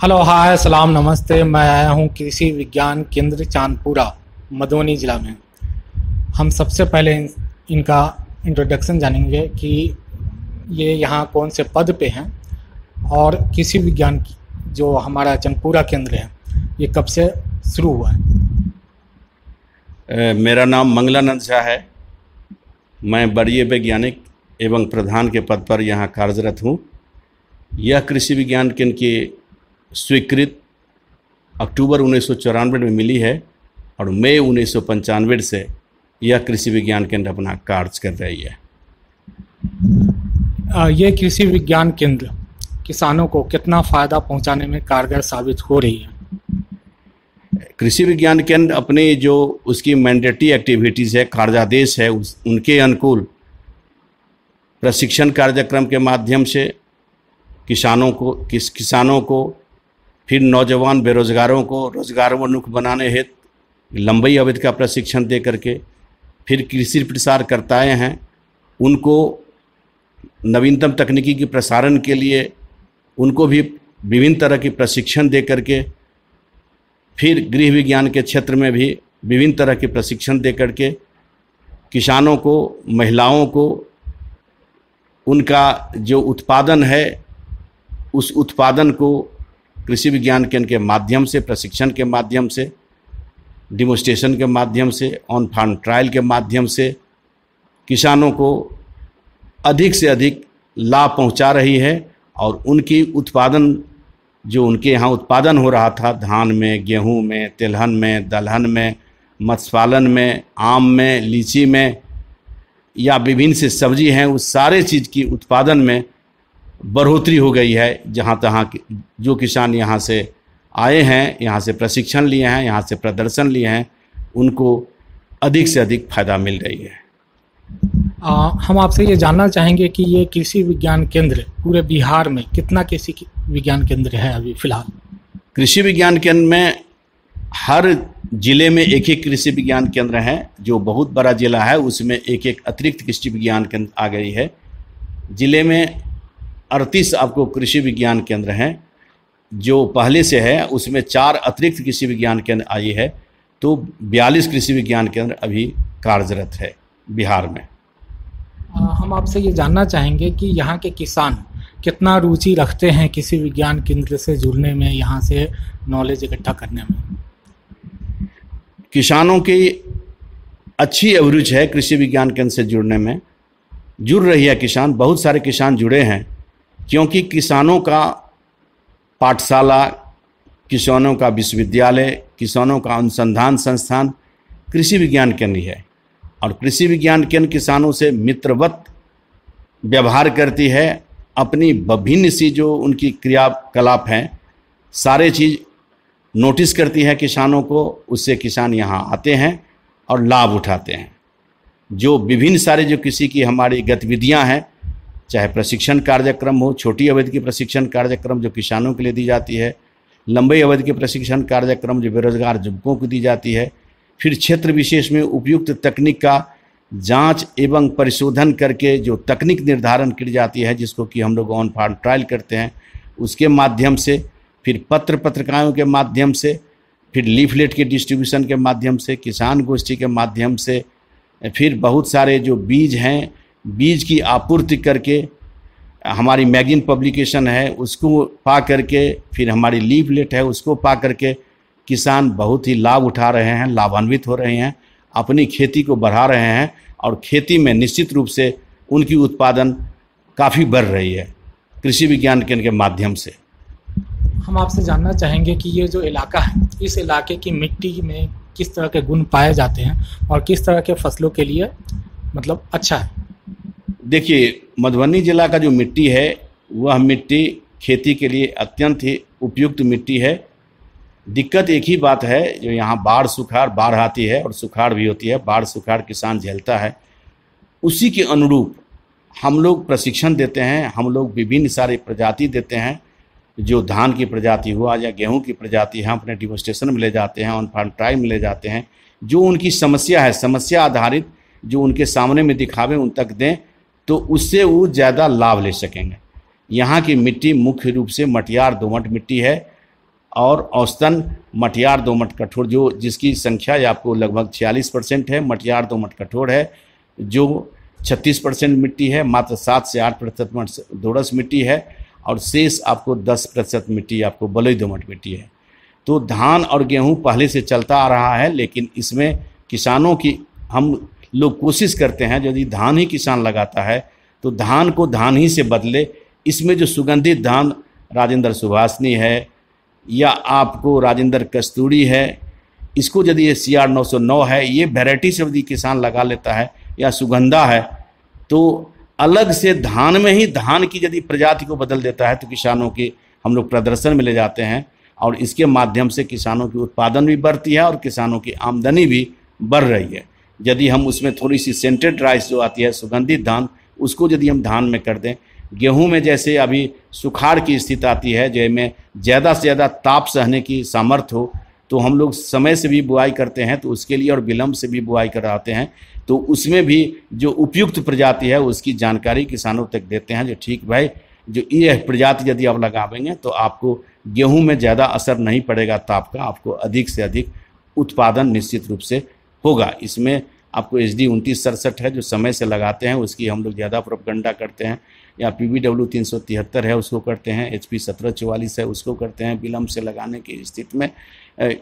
Hello hi सलाम नमस्ते। मैं आया हूँ कृषि विज्ञान केंद्र चांदपुरा मधुबनी ज़िला में। हम सबसे पहले इनका इंट्रोडक्शन जानेंगे कि ये यहाँ कौन से पद पे हैं और कृषि विज्ञान की जो हमारा चांदपुरा केंद्र है ये कब से शुरू हुआ है। मेरा नाम मंगलानंद झा है। मैं वरीय वैज्ञानिक एवं प्रधान के पद पर यहाँ कार्यरत हूँ। यह कृषि विज्ञान केंद्र की स्वीकृत अक्टूबर 1994 में मिली है और मई 1995 से यह कृषि विज्ञान केंद्र अपना कार्य कर रही है। ये कृषि विज्ञान केंद्र किसानों को कितना फ़ायदा पहुंचाने में कारगर साबित हो रही है। कृषि विज्ञान केंद्र अपनी जो उसकी मैंडेटरी एक्टिविटीज़ है, कार्यादेश है, उनके अनुकूल प्रशिक्षण कार्यक्रम के माध्यम से किसानों को फिर नौजवान बेरोजगारों को रोजगारोन्मुख बनाने हेतु लंबी अवधि का प्रशिक्षण दे करके फिर कृषि प्रसारकर्ताएँ हैं उनको नवीनतम तकनीकी के प्रसारण के लिए उनको भी विभिन्न तरह की प्रशिक्षण दे करके फिर गृह विज्ञान के क्षेत्र में भी विभिन्न तरह के प्रशिक्षण दे करके किसानों को, महिलाओं को उनका जो उत्पादन है उस उत्पादन को कृषि विज्ञान केंद्र के माध्यम से, प्रशिक्षण के माध्यम से, डिमोन्स्ट्रेशन के माध्यम से, ऑन फार्म ट्रायल के माध्यम से किसानों को अधिक से अधिक लाभ पहुंचा रही है। और उनकी उत्पादन जो उनके यहाँ उत्पादन हो रहा था धान में, गेहूं में, तिलहन में, दलहन में, मत्स्य पालन में, आम में, लीची में या विभिन्न से सब्जी हैं, उस सारे चीज़ की उत्पादन में बढ़ोतरी हो गई है। जहाँ तहाँ जो किसान यहाँ से आए हैं, यहाँ से प्रशिक्षण लिए हैं, यहाँ से प्रदर्शन लिए हैं, उनको अधिक से अधिक फायदा मिल रही है। हम आपसे ये जानना चाहेंगे कि ये कृषि विज्ञान केंद्र पूरे बिहार में कितना कृषि विज्ञान केंद्र है अभी फिलहाल। कृषि विज्ञान केंद्र में हर जिले में एक एक कृषि विज्ञान केंद्र है। जो बहुत बड़ा जिला है उसमें एक एक अतिरिक्त कृषि विज्ञान केंद्र आ गई है। जिले में 38 आपको कृषि विज्ञान केंद्र हैं। जो पहले से है उसमें 4 अतिरिक्त कृषि विज्ञान केंद्र आई है, तो 42 कृषि विज्ञान केंद्र अभी कार्यरत है बिहार में। हम आपसे ये जानना चाहेंगे कि यहाँ के किसान कितना रुचि रखते हैं कृषि विज्ञान केंद्र से जुड़ने में, यहाँ से नॉलेज इकट्ठा करने में। किसानों की अच्छी अभिरुचि है कृषि विज्ञान केंद्र से जुड़ने में, जुड़ रही है किसान, बहुत सारे किसान जुड़े हैं क्योंकि किसानों का पाठशाला, किसानों का विश्वविद्यालय, किसानों का अनुसंधान संस्थान कृषि विज्ञान केंद्र है। और कृषि विज्ञान केंद्र किसानों से मित्रवत व्यवहार करती है। अपनी विभिन्न सी जो उनकी क्रियाकलाप हैं सारे चीज़ नोटिस करती है किसानों को, उससे किसान यहाँ आते हैं और लाभ उठाते हैं। जो विभिन्न सारे जो कृषि की हमारी गतिविधियाँ हैं, चाहे प्रशिक्षण कार्यक्रम हो, छोटी अवधि की प्रशिक्षण कार्यक्रम जो किसानों के लिए दी जाती है, लंबी अवधि के प्रशिक्षण कार्यक्रम जो बेरोजगार युवकों को दी जाती है, फिर क्षेत्र विशेष में उपयुक्त तकनीक का जांच एवं परिशोधन करके जो तकनीक निर्धारण की जाती है, जिसको कि हम लोग ऑन फार्म ट्रायल करते हैं, उसके माध्यम से, फिर पत्रिकाओं के माध्यम से, फिर लीफलेट के डिस्ट्रीब्यूशन के माध्यम से, किसान गोष्ठी के माध्यम से, फिर बहुत सारे जो बीज हैं, बीज की आपूर्ति करके हमारी मैगजीन पब्लिकेशन है उसको पा करके, फिर हमारी लीफलेट है उसको पा करके किसान बहुत ही लाभ उठा रहे हैं, लाभान्वित हो रहे हैं, अपनी खेती को बढ़ा रहे हैं और खेती में निश्चित रूप से उनकी उत्पादन काफ़ी बढ़ रही है कृषि विज्ञान केंद्र के माध्यम से। हम आपसे जानना चाहेंगे कि ये जो इलाका है, इस इलाके की मिट्टी में किस तरह के गुण पाए जाते हैं और किस तरह के फसलों के लिए मतलब अच्छा है। देखिए, मधुबनी जिला का जो मिट्टी है वह मिट्टी खेती के लिए अत्यंत ही उपयुक्त मिट्टी है। दिक्कत एक ही बात है, जो यहाँ बाढ़ आती है और सुखाड़ भी होती है। बाढ़ सुखाड़ किसान झेलता है, उसी के अनुरूप हम लोग प्रशिक्षण देते हैं। हम लोग विभिन्न सारे प्रजाति देते हैं, जो धान की प्रजाति हुआ या गेहूं की प्रजाति है, अपने डिमोन्स्ट्रेशन में ले जाते हैं, ऑन फार्म ट्रायल में ले जाते हैं। जो उनकी समस्या है, समस्या आधारित जो उनके सामने में दिखावें उन तक दें, तो उससे वो ज़्यादा लाभ ले सकेंगे। यहाँ की मिट्टी मुख्य रूप से मटियार दोमट मिट्टी है और औसतन मटियार दोमट कठोर जो जिसकी संख्या ये आपको लगभग 46% है, मटियार दोमट कठोर है जो 36% मिट्टी है, मात्र 7 से 8% दोरस मिट्टी है और शेष आपको 10% मिट्टी आपको बलुई दोमट मिट्टी है। तो धान और गेहूं पहले से चलता आ रहा है, लेकिन इसमें किसानों की हम लोग कोशिश करते हैं यदि धान ही किसान लगाता है तो धान को धान ही से बदले। इसमें जो सुगंधित धान राजेंद्र सुभाषनी है या आपको राजेंद्र कस्तूरी है, इसको यदि ये CR 909 है, ये वैरायटी से यदि किसान लगा लेता है या सुगंधा है तो अलग से धान में ही धान की यदि प्रजाति को बदल देता है तो किसानों की हम लोग प्रदर्शन में ले जाते हैं और इसके माध्यम से किसानों की उत्पादन भी बढ़ती है और किसानों की आमदनी भी बढ़ रही है। यदि हम उसमें थोड़ी सी सेंटेड राइस जो आती है सुगंधित धान, उसको यदि हम धान में कर दें, गेहूं में जैसे अभी सुखाड़ की स्थिति आती है जिसमें ज़्यादा से ज़्यादा ताप सहने की सामर्थ्य हो, तो हम लोग समय से भी बुआई करते हैं तो उसके लिए और विलम्ब से भी बुआई कराते हैं, तो उसमें भी जो उपयुक्त प्रजाति है उसकी जानकारी किसानों तक देते हैं जो ठीक भाई जो ये प्रजाति यदि आप लगावेंगे तो आपको गेहूं में ज़्यादा असर नहीं पड़ेगा ताप का, आपको अधिक से अधिक उत्पादन निश्चित रूप से होगा। इसमें आपको HD 2967 है जो समय से लगाते हैं उसकी हम लोग ज़्यादा प्रोपगंडा करते हैं, या PBW 373 है उसको करते हैं, HP 1744 है उसको करते हैं विलम्ब से लगाने की स्थिति में।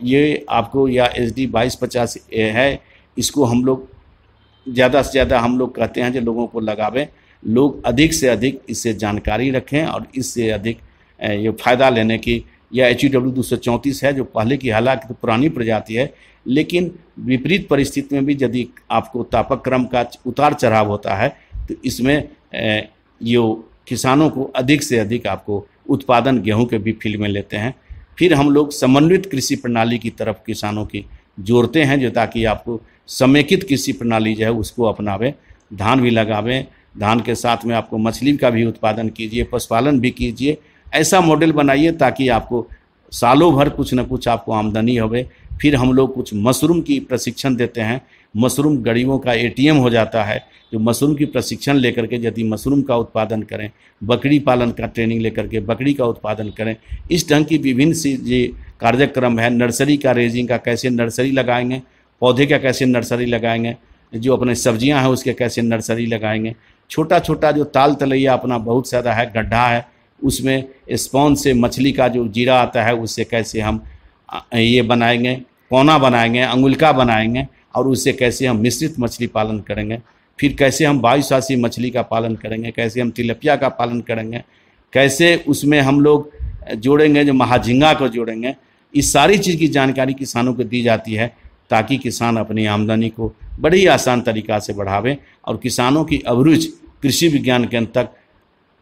ये आपको या SD 2250 है, इसको हम लोग ज़्यादा से ज़्यादा हम लोग कहते हैं जो लोगों को लगावें, लोग अधिक से अधिक इससे जानकारी रखें और इससे अधिक ये फ़ायदा लेने की। या HEW 234 है जो पहले की हालांकि तो पुरानी प्रजाति है, लेकिन विपरीत परिस्थिति में भी यदि आपको तापक क्रम का उतार चढ़ाव होता है तो इसमें ये किसानों को अधिक से अधिक आपको उत्पादन गेहूं के भी फील्ड में लेते हैं। फिर हम लोग समन्वित कृषि प्रणाली की तरफ किसानों की जोड़ते हैं जो ताकि आपको समेकित कृषि प्रणाली जो है उसको अपनावें, धान भी लगावें, धान के साथ में आपको मछली का भी उत्पादन कीजिए, पशुपालन भी कीजिए, ऐसा मॉडल बनाइए ताकि आपको सालों भर कुछ न कुछ आपको आमदनी होवे। फिर हम लोग कुछ मशरूम की प्रशिक्षण देते हैं, मशरूम गरीबों का ATM हो जाता है, जो मशरूम की प्रशिक्षण लेकर के यदि मशरूम का उत्पादन करें, बकरी पालन का ट्रेनिंग लेकर के बकरी का उत्पादन करें, इस ढंग की विभिन्न सी ये कार्यक्रम है। नर्सरी का रेजिंग का कैसे नर्सरी लगाएंगे, पौधे का कैसे नर्सरी लगाएंगे, जो अपने सब्जियां हैं उसके कैसे नर्सरी लगाएंगे, छोटा छोटा जो ताल तलैया अपना बहुत ज़्यादा है गड्ढा है उसमें स्पॉन से मछली का जो जीरा आता है उससे कैसे हम ये बनाएंगे, कोना बनाएंगे, अंगुलका बनाएंगे और उससे कैसे हम मिश्रित मछली पालन करेंगे, फिर कैसे हम बायुशासी मछली का पालन करेंगे, कैसे हम तिलपिया का पालन करेंगे, कैसे उसमें हम लोग जोड़ेंगे जो महाझिंगा को जोड़ेंगे। इस सारी चीज़ की जानकारी किसानों को दी जाती है ताकि किसान अपनी आमदनी को बड़े ही आसान तरीक़ा से बढ़ावें और किसानों की अभिरुचि कृषि विज्ञान केंद्र तक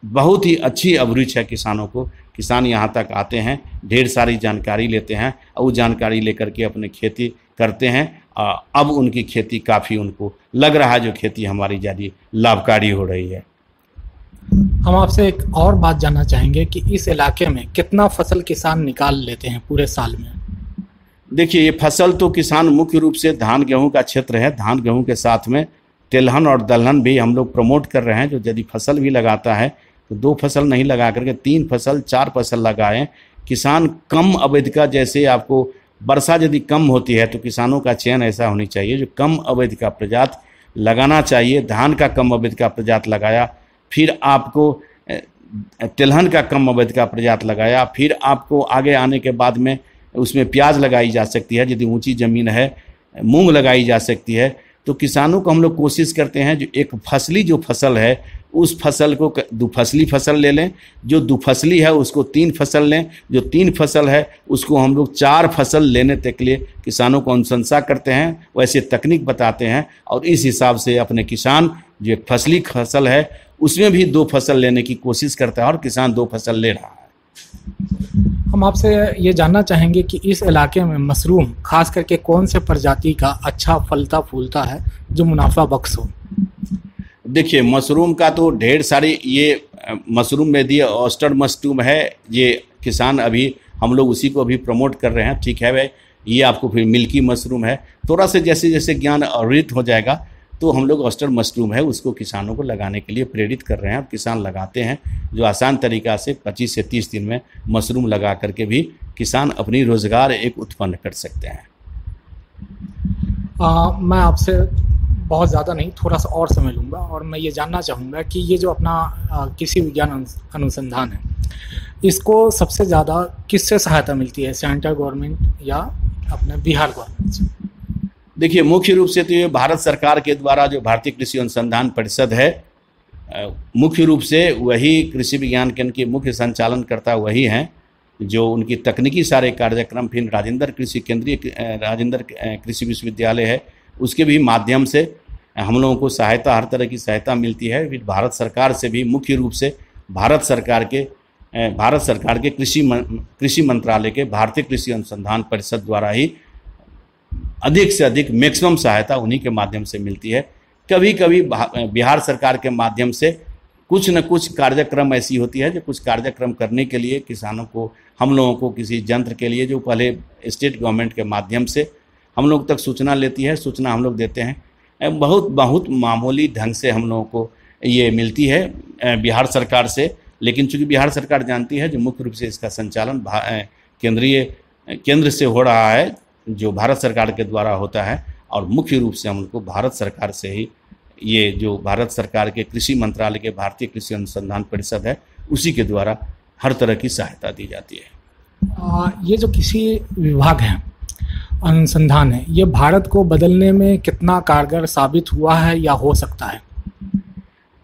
बहुत ही अच्छी अभिरुचि है किसानों को। किसान यहाँ तक आते हैं, ढेर सारी जानकारी लेते हैं और वो जानकारी लेकर के अपने खेती करते हैं। अब उनकी खेती काफ़ी उनको लग रहा है जो खेती हमारी ज़्यादा लाभकारी हो रही है। हम आपसे एक और बात जानना चाहेंगे कि इस इलाके में कितना फसल किसान निकाल लेते हैं पूरे साल में? देखिए, ये फसल तो किसान मुख्य रूप से धान गेहूं का क्षेत्र है। धान गेहूं के साथ में तिलहन और दलहन भी हम लोग प्रमोट कर रहे हैं। जो यदि फसल भी लगाता है तो 2 फसल नहीं लगा करके 3 फसल 4 फसल लगाएं। किसान कम अवधि का, जैसे आपको वर्षा यदि कम होती है तो किसानों का चयन ऐसा होनी चाहिए जो कम अवधि का प्रजाति लगाना चाहिए। धान का कम अवधि का प्रजाति लगाया, फिर आपको तिलहन का कम अवधि का प्रजाति लगाया, फिर आपको आगे आने के बाद में उसमें प्याज लगाई जा सकती है, यदि ऊंची ज़मीन है मूंग लगाई जा सकती है। तो किसानों को हम लोग कोशिश करते हैं जो एक फसली जो फसल है उस फसल को 2 फसली फसल ले लें, जो 2 फसली है उसको 3 फसल लें, जो 3 फसल है उसको हम लोग 4 फसल लेने तक के लिए किसानों को अनुशंसा करते हैं, वैसे तकनीक बताते हैं और इस हिसाब से अपने किसान जो एक फसली फसल है उसमें भी 2 फसल लेने की कोशिश करता है और किसान 2 फसल ले रहा है। हम आपसे ये जानना चाहेंगे कि इस इलाके में मशरूम खास करके कौन से प्रजाति का अच्छा फलता फूलता है जो मुनाफा बख्श हो? देखिए, मशरूम का तो ढेर सारी, ये मशरूम में दिए ऑस्टर मशरूम है, ये किसान अभी हम लोग उसी को अभी प्रमोट कर रहे हैं। ठीक है भाई, ये आपको फिर मिल्की मशरूम है। थोड़ा से जैसे जैसे ज्ञान अवृत हो जाएगा तो हम लोग ऑयस्टर मशरूम है उसको किसानों को लगाने के लिए प्रेरित कर रहे हैं। अब किसान लगाते हैं, जो आसान तरीका से 25 से 30 दिन में मशरूम लगा करके भी किसान अपनी रोज़गार एक उत्पन्न कर सकते हैं। मैं आपसे बहुत ज़्यादा नहीं, थोड़ा सा और समय लूँगा और मैं ये जानना चाहूँगा कि ये जो अपना कृषि विज्ञान अनुसंधान है, इसको सबसे ज़्यादा किससे सहायता मिलती है, सेंट्रल गवर्नमेंट या अपने बिहार गवर्नमेंट से? देखिए, मुख्य रूप से तो ये भारत सरकार के द्वारा जो भारतीय कृषि अनुसंधान परिषद है, मुख्य रूप से वही कृषि विज्ञान केंद्र के मुख्य संचालनकर्ता वही हैं, जो उनकी तकनीकी सारे कार्यक्रम फिर राजेंद्र कृषि विश्वविद्यालय है उसके भी माध्यम से हम लोगों को सहायता, हर तरह की सहायता मिलती है। फिर भारत सरकार से भी मुख्य रूप से भारत सरकार के कृषि मंत्रालय के भारतीय कृषि अनुसंधान परिषद द्वारा ही अधिक से अधिक मैक्सिमम सहायता उन्हीं के माध्यम से मिलती है। कभी कभी बिहार सरकार के माध्यम से कुछ न कुछ कार्यक्रम ऐसी होती है जो कुछ कार्यक्रम करने के लिए किसानों को, हम लोगों को किसी यंत्र के लिए जो पहले स्टेट गवर्नमेंट के माध्यम से हम लोग तक सूचना लेती है, सूचना हम लोग देते हैं। बहुत मामूली ढंग से हम लोगों को ये मिलती है बिहार सरकार से, लेकिन चूंकि बिहार सरकार जानती है जो मुख्य रूप से इसका संचालन केंद्र से हो रहा है, जो भारत सरकार के द्वारा होता है, और मुख्य रूप से हमको भारत सरकार से ही ये जो भारत सरकार के कृषि मंत्रालय के भारतीय कृषि अनुसंधान परिषद है उसी के द्वारा हर तरह की सहायता दी जाती है। ये जो कृषि विभाग है, अनुसंधान है, ये भारत को बदलने में कितना कारगर साबित हुआ है या हो सकता है?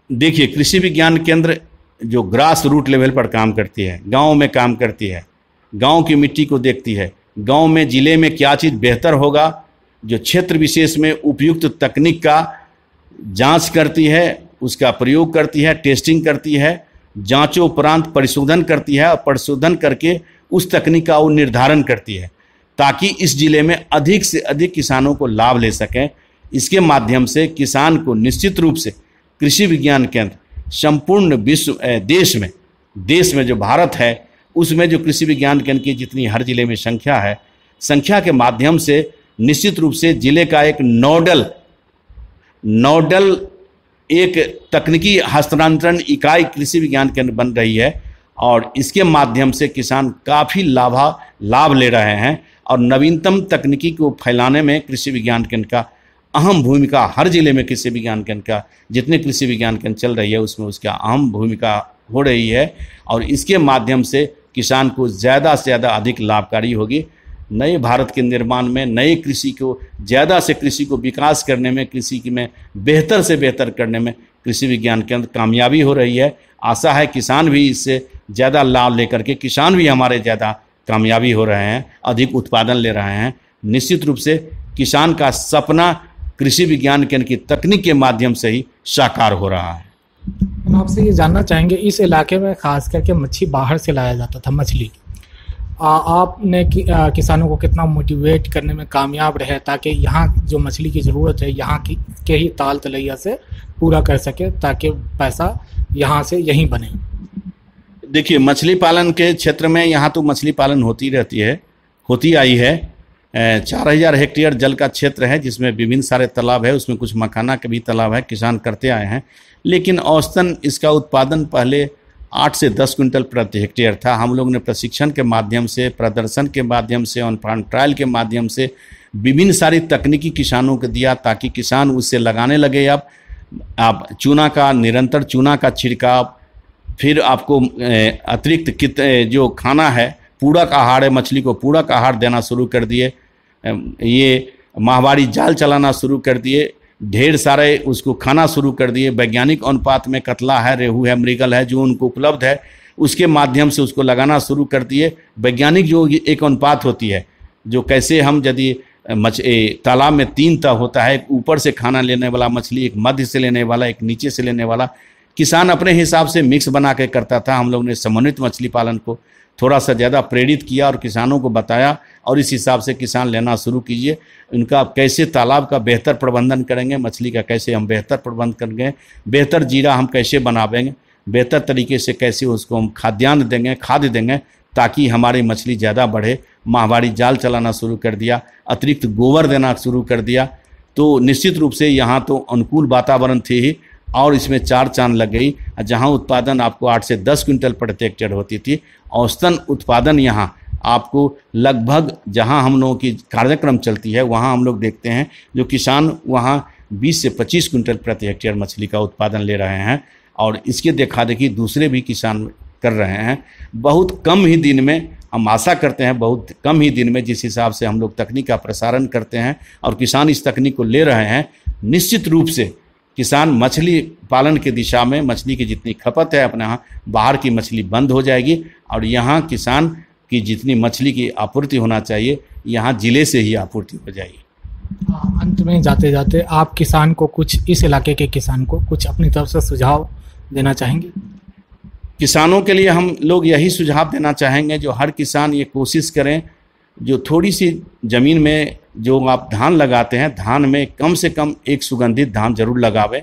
देखिए, कृषि विज्ञान केंद्र जो ग्रास रूट लेवल पर काम करती है, गांव में काम करती है, गांव की मिट्टी को देखती है, गांव में जिले में क्या चीज़ बेहतर होगा, जो क्षेत्र विशेष में उपयुक्त तकनीक का जांच करती है, उसका प्रयोग करती है, टेस्टिंग करती है, जांचों उपरांत परिशोधन करती है और परिशोधन करके उस तकनीक का वो निर्धारण करती है ताकि इस जिले में अधिक से अधिक किसानों को लाभ ले सकें। इसके माध्यम से किसान को निश्चित रूप से कृषि विज्ञान केंद्र संपूर्ण विश्व देश में जो भारत है उसमें जो कृषि विज्ञान केंद्र की जितनी हर जिले में संख्या है, संख्या के माध्यम से निश्चित रूप से जिले का एक नोडल एक तकनीकी हस्तांतरण इकाई कृषि विज्ञान केंद्र बन रही है और इसके माध्यम से किसान काफ़ी लाभ ले रहे हैं और नवीनतम तकनीकी को फैलाने में कृषि विज्ञान केंद्र का अहम भूमिका, हर जिले में कृषि विज्ञान केंद्र का जितने कृषि विज्ञान केंद्र चल रही है उसमें उसका अहम भूमिका हो रही है और इसके माध्यम से किसान को ज़्यादा से ज़्यादा अधिक लाभकारी होगी। नए भारत के निर्माण में, नए कृषि को ज़्यादा से कृषि को विकास करने में, कृषि में बेहतर से बेहतर करने में कृषि विज्ञान केंद्र कामयाबी हो रही है। आशा है किसान भी इससे ज़्यादा लाभ लेकर के, किसान भी हमारे ज़्यादा कामयाबी हो रहे हैं, अधिक उत्पादन ले रहे हैं। निश्चित रूप से किसान का सपना कृषि विज्ञान केंद्र की तकनीक के माध्यम से ही साकार हो रहा है। हम आपसे ये जानना चाहेंगे, इस इलाके में खास करके मच्छी बाहर से लाया जाता था, मछली, आपने किसानों को कितना मोटिवेट करने में कामयाब रहे ताकि यहाँ जो मछली की ज़रूरत है यहाँ के ही ताल तलैया से पूरा कर सके ताकि पैसा यहाँ से यहीं बने? देखिए, मछली पालन के क्षेत्र में यहाँ तो मछली पालन होती आई है। 4000 हेक्टेयर जल का क्षेत्र है जिसमें विभिन्न सारे तालाब है, उसमें कुछ मखाना के भी तालाब है, किसान करते आए हैं। लेकिन औसतन इसका उत्पादन पहले 8 से 10 क्विंटल प्रति हेक्टेयर था। हम लोग ने प्रशिक्षण के माध्यम से, प्रदर्शन के माध्यम से, ऑन फार्म ट्रायल के माध्यम से विभिन्न सारी तकनीकी किसानों को दिया ताकि किसान उससे लगाने लगे। अब आप निरंतर चूना का छिड़काव, फिर आपको अतिरिक्त जो खाना है, पूरक आहार है, मछली को पूरक आहार देना शुरू कर दिए, ये माहवारी जाल चलाना शुरू कर दिए, ढेर सारे उसको खाना शुरू कर दिए। वैज्ञानिक अनुपात में कतला है, रेहू है, मृगल है, जो उनको उपलब्ध है उसके माध्यम से उसको लगाना शुरू कर दिए। वैज्ञानिक जो एक अनुपात होती है, जो कैसे हम यदि तालाब में 3 तरह होता है, एक ऊपर से खाना लेने वाला मछली, एक मध्य से लेने वाला, एक नीचे से लेने वाला, किसान अपने हिसाब से मिक्स बना के करता था। हम लोग ने समन्वित मछली पालन को थोड़ा सा ज़्यादा प्रेरित किया और किसानों को बताया और इस हिसाब से किसान लेना शुरू कीजिए। इनका कैसे तालाब का बेहतर प्रबंधन करेंगे, मछली का कैसे हम बेहतर प्रबंध करेंगे, बेहतर जीरा हम कैसे बनावेंगे, बेहतर तरीके से कैसे उसको हम खाद्यान्न देंगे, खाद देंगे ताकि हमारी मछली ज़्यादा बढ़े। माहवारी जाल चलाना शुरू कर दिया, अतिरिक्त गोबर देना शुरू कर दिया तो निश्चित रूप से यहाँ तो अनुकूल वातावरण थे ही, और इसमें 4 चांद लग गई। जहाँ उत्पादन आपको 8 से 10 क्विंटल प्रति हेक्टेयर होती थी, औसतन उत्पादन यहाँ आपको लगभग, जहाँ हम लोगों की कार्यक्रम चलती है वहाँ हम लोग देखते हैं जो किसान वहाँ 20 से 25 क्विंटल प्रति हेक्टेयर मछली का उत्पादन ले रहे हैं, और इसके देखा देखी दूसरे भी किसान कर रहे हैं। बहुत कम ही दिन में, हम आशा करते हैं बहुत कम ही दिन में, जिस हिसाब से हम लोग तकनीक का प्रसारण करते हैं और किसान इस तकनीक को ले रहे हैं, निश्चित रूप से किसान मछली पालन की दिशा में, मछली की जितनी खपत है अपने यहाँ, बाहर की मछली बंद हो जाएगी, और यहाँ किसान की जितनी मछली की आपूर्ति होना चाहिए यहाँ जिले से ही आपूर्ति हो जाएगी। अंत में जाते जाते आप किसान को कुछ, इस इलाके के किसान को कुछ अपनी तरफ से सुझाव देना चाहेंगे? किसानों के लिए हम लोग यही सुझाव देना चाहेंगे, जो हर किसान ये कोशिश करें, जो थोड़ी सी ज़मीन में जो आप धान लगाते हैं, धान में कम से कम एक सुगंधित धान जरूर लगावें,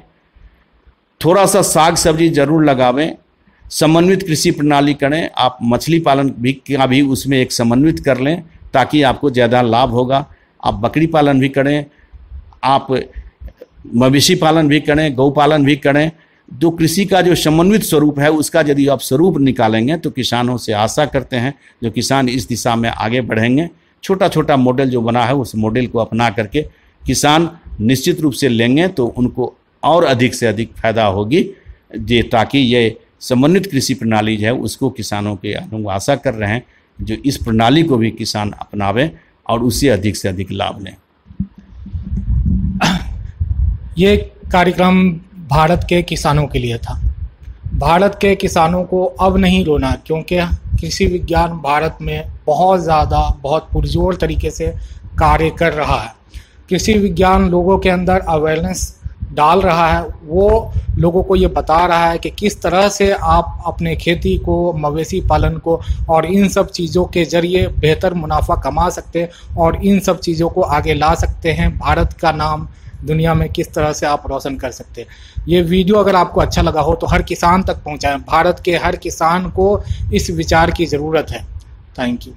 थोड़ा सा साग सब्जी जरूर लगावें, समन्वित कृषि प्रणाली करें। आप मछली पालन भी का भी उसमें एक समन्वित कर लें ताकि आपको ज़्यादा लाभ होगा। आप बकरी पालन भी करें, आप मवेशी पालन भी करें, गौ पालन भी करें। जो कृषि का जो समन्वित स्वरूप है उसका यदि आप स्वरूप निकालेंगे तो किसानों से आशा करते हैं जो किसान इस दिशा में आगे बढ़ेंगे। छोटा छोटा मॉडल जो बना है उस मॉडल को अपना करके किसान निश्चित रूप से लेंगे तो उनको और अधिक से अधिक फायदा होगी, ताकि ये समन्वित कृषि प्रणाली जो है उसको किसानों के हम आशा कर रहे हैं जो इस प्रणाली को भी किसान अपनावें और उससे अधिक से अधिक लाभ लें। ये कार्यक्रम भारत के किसानों के लिए था। भारत के किसानों को अब नहीं रोना, क्योंकि कृषि विज्ञान भारत में बहुत पुरजोर तरीके से कार्य कर रहा है। कृषि विज्ञान लोगों के अंदर अवेयरनेस डाल रहा है, वो लोगों को ये बता रहा है कि किस तरह से आप अपने खेती को, मवेशी पालन को और इन सब चीज़ों के ज़रिए बेहतर मुनाफा कमा सकते हैं और इन सब चीज़ों को आगे ला सकते हैं। भारत का नाम दुनिया में किस तरह से आप रोशन कर सकते हैं। ये वीडियो अगर आपको अच्छा लगा हो तो हर किसान तक पहुंचाएं। भारत के हर किसान को इस विचार की ज़रूरत है। Thank you.